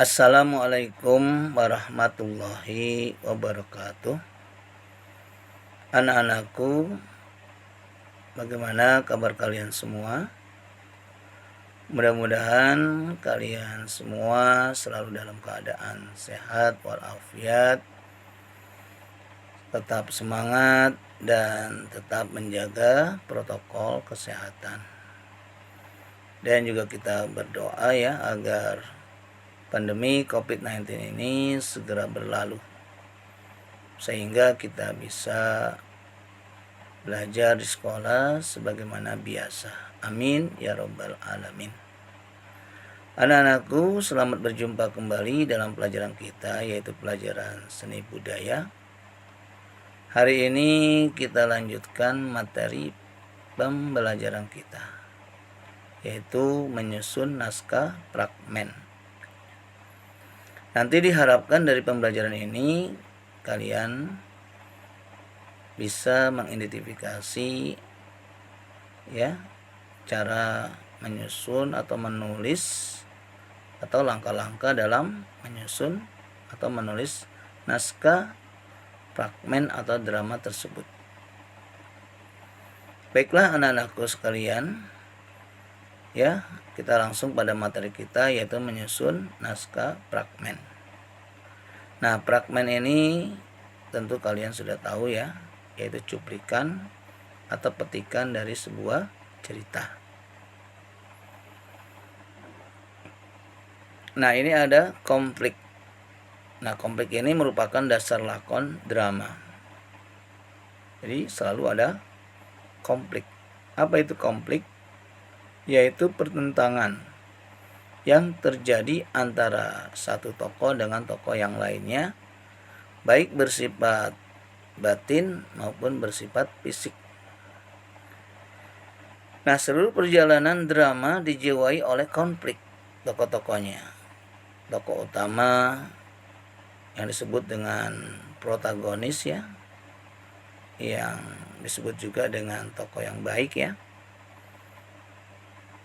Assalamualaikum warahmatullahi wabarakatuh. Anak-anakku, bagaimana kabar kalian semua? Mudah-mudahan kalian semua selalu dalam keadaan sehat walafiat, tetap semangat dan tetap menjaga protokol kesehatan. Dan juga kita berdoa ya agar pandemi COVID-19 ini segera berlalu, sehingga kita bisa belajar di sekolah sebagaimana biasa. Amin ya robbal alamin. Anak-anakku, selamat berjumpa kembali dalam pelajaran kita, yaitu pelajaran seni budaya. Hari ini kita lanjutkan materi pembelajaran kita, yaitu menyusun naskah fragmen. Nanti diharapkan dari pembelajaran ini kalian bisa mengidentifikasi ya cara menyusun atau menulis atau langkah-langkah dalam menyusun atau menulis naskah fragmen atau drama tersebut. Baiklah anak-anakku sekalian, ya, kita langsung pada materi kita, yaitu menyusun naskah fragmen. Nah, fragmen ini tentu kalian sudah tahu ya, yaitu cuplikan atau petikan dari sebuah cerita. Nah, ini ada konflik. Nah, konflik ini merupakan dasar lakon drama. Jadi selalu ada konflik. Apa itu konflik? Yaitu pertentangan yang terjadi antara satu tokoh dengan tokoh yang lainnya, baik bersifat batin maupun bersifat fisik. Nah, seluruh perjalanan drama dijiwai oleh konflik tokoh-tokohnya. Tokoh utama yang disebut dengan protagonis ya, yang disebut juga dengan tokoh yang baik ya,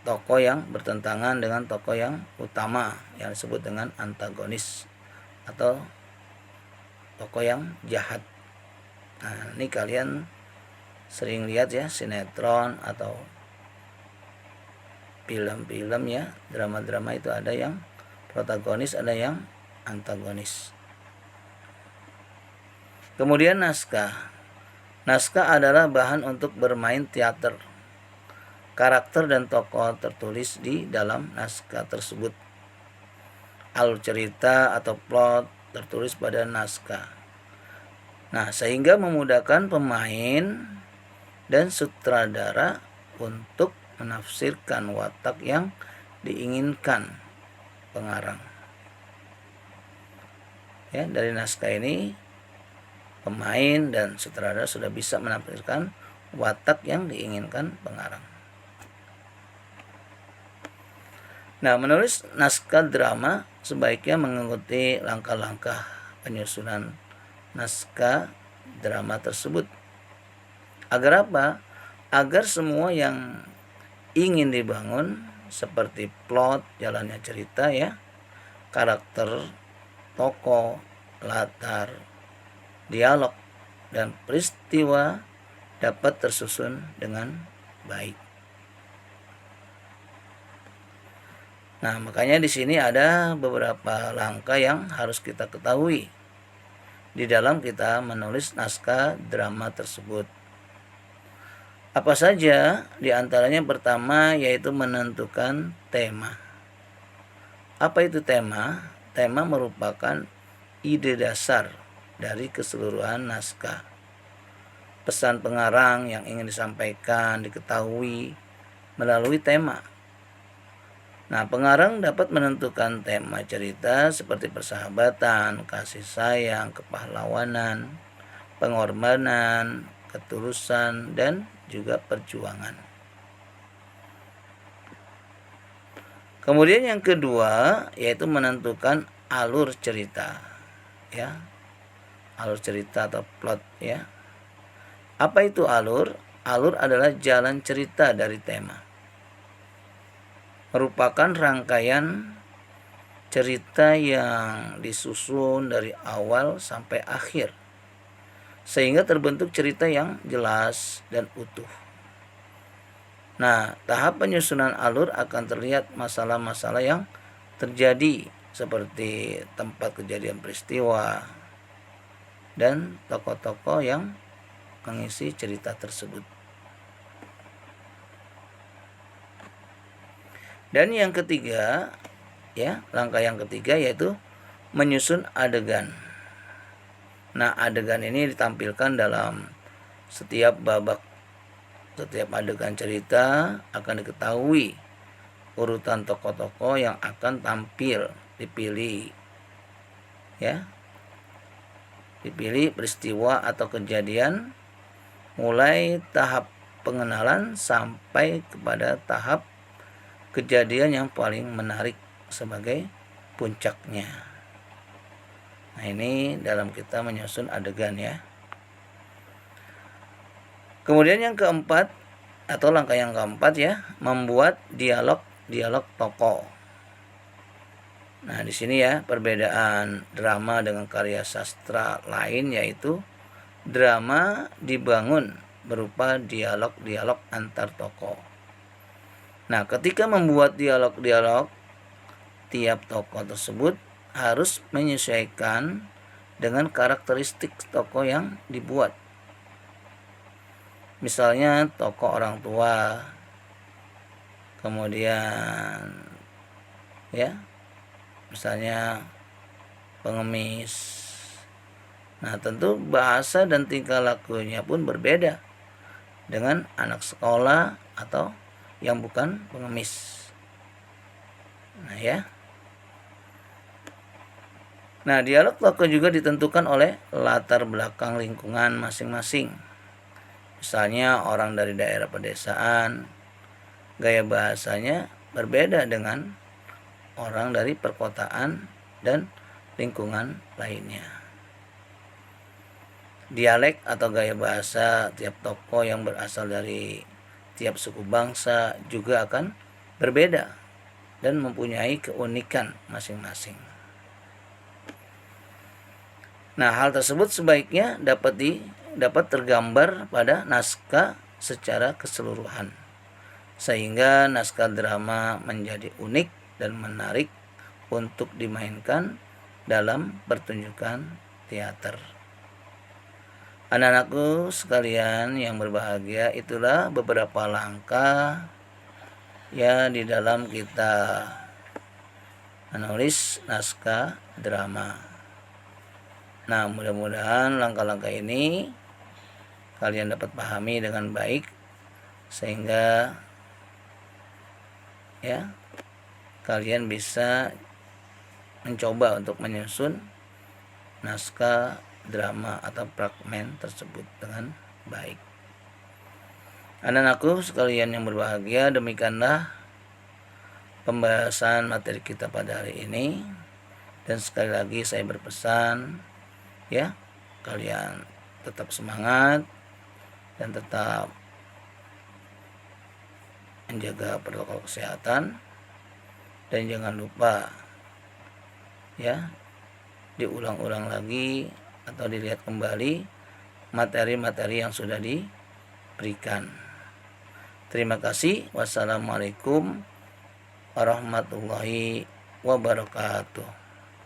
tokoh yang bertentangan dengan tokoh yang utama yang disebut dengan antagonis atau tokoh yang jahat. Nah, ini kalian sering lihat ya sinetron atau film-film ya, drama-drama itu ada yang protagonis, ada yang antagonis. Kemudian naskah. Naskah adalah bahan untuk bermain teater. Karakter dan tokoh tertulis di dalam naskah tersebut. Alur cerita atau plot tertulis pada naskah. Nah, sehingga memudahkan pemain dan sutradara untuk menafsirkan watak yang diinginkan pengarang. Ya, dari naskah ini pemain dan sutradara sudah bisa menafsirkan watak yang diinginkan pengarang. Nah, menulis naskah drama sebaiknya mengikuti langkah-langkah penyusunan naskah drama tersebut. Agar apa? Agar semua yang ingin dibangun seperti plot, jalannya cerita ya, karakter, tokoh, latar, dialog, dan peristiwa dapat tersusun dengan baik. Nah, makanya di sini ada beberapa langkah yang harus kita ketahui di dalam kita menulis naskah drama tersebut. Apa saja? Di antaranya pertama yaitu menentukan tema. Apa itu tema? Tema merupakan ide dasar dari keseluruhan naskah. Pesan pengarang yang ingin disampaikan diketahui melalui tema. Nah, pengarang dapat menentukan tema cerita seperti persahabatan, kasih sayang, kepahlawanan, pengorbanan, ketulusan, dan juga perjuangan. Kemudian yang kedua yaitu menentukan alur cerita. Ya. Alur cerita atau plot ya. Apa itu alur? Alur adalah jalan cerita dari tema. Merupakan rangkaian cerita yang disusun dari awal sampai akhir, sehingga terbentuk cerita yang jelas dan utuh. Nah, tahap penyusunan alur akan terlihat masalah-masalah yang terjadi seperti tempat kejadian peristiwa dan tokoh-tokoh yang mengisi cerita tersebut. Dan yang ketiga, ya, langkah yang ketiga yaitu menyusun adegan. Nah, adegan ini ditampilkan dalam setiap babak. Setiap adegan cerita akan diketahui urutan tokoh-tokoh yang akan tampil, dipilih, ya, dipilih peristiwa atau kejadian mulai tahap pengenalan sampai kepada tahap kejadian yang paling menarik sebagai puncaknya. Nah, ini dalam kita menyusun adegan, ya. Kemudian yang keempat atau langkah yang keempat, ya, membuat dialog tokoh. Nah, di sini, ya, perbedaan drama dengan karya sastra lain yaitu drama dibangun berupa dialog antar tokoh. Nah, ketika membuat dialog tiap tokoh tersebut harus menyesuaikan dengan karakteristik tokoh yang dibuat. Misalnya tokoh orang tua, kemudian, ya, misalnya pengemis. Nah, tentu bahasa dan tingkah lakunya pun berbeda dengan anak sekolah atau yang bukan pengemis. Nah, ya. Nah, dialog tokoh juga ditentukan oleh latar belakang lingkungan masing-masing. Misalnya orang dari daerah pedesaan, gaya bahasanya berbeda dengan orang dari perkotaan dan lingkungan lainnya. Dialek atau gaya bahasa tiap tokoh yang berasal dari tiap suku bangsa juga akan berbeda dan mempunyai keunikan masing-masing. Nah, hal tersebut sebaiknya dapat tergambar pada naskah secara keseluruhan, sehingga naskah drama menjadi unik dan menarik untuk dimainkan dalam pertunjukan teater. Anak-anakku sekalian yang berbahagia, itulah beberapa langkah, ya, di dalam kita menulis naskah drama. Nah, mudah-mudahan langkah-langkah ini kalian dapat pahami dengan baik, sehingga, ya, kalian bisa mencoba untuk menyusun naskah drama atau fragmen tersebut dengan baik. Anak-anakku sekalian yang berbahagia, demikianlah pembahasan materi kita pada hari ini. Dan sekali lagi saya berpesan, ya, kalian tetap semangat dan tetap menjaga protokol kesehatan, dan jangan lupa, ya, diulang-ulang lagi atau dilihat kembali materi-materi yang sudah diberikan. Terima kasih. Wassalamualaikum warahmatullahi wabarakatuh.